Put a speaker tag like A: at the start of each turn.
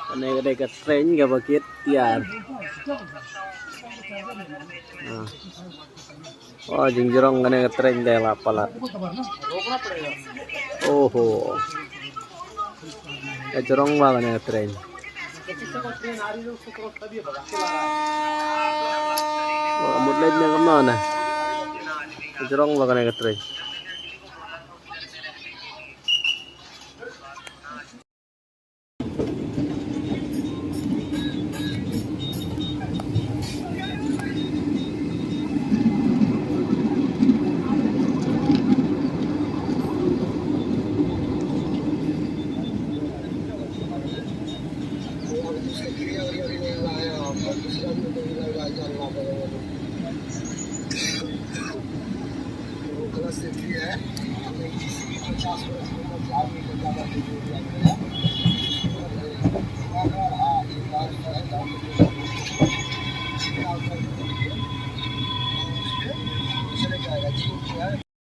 A: Cái này cái train cái bukit tiar. Oh jingjrong cái train deh lapalat. Oh ho. Jorong banget nih train. Mudlenya kemana? Jorong banget nih train.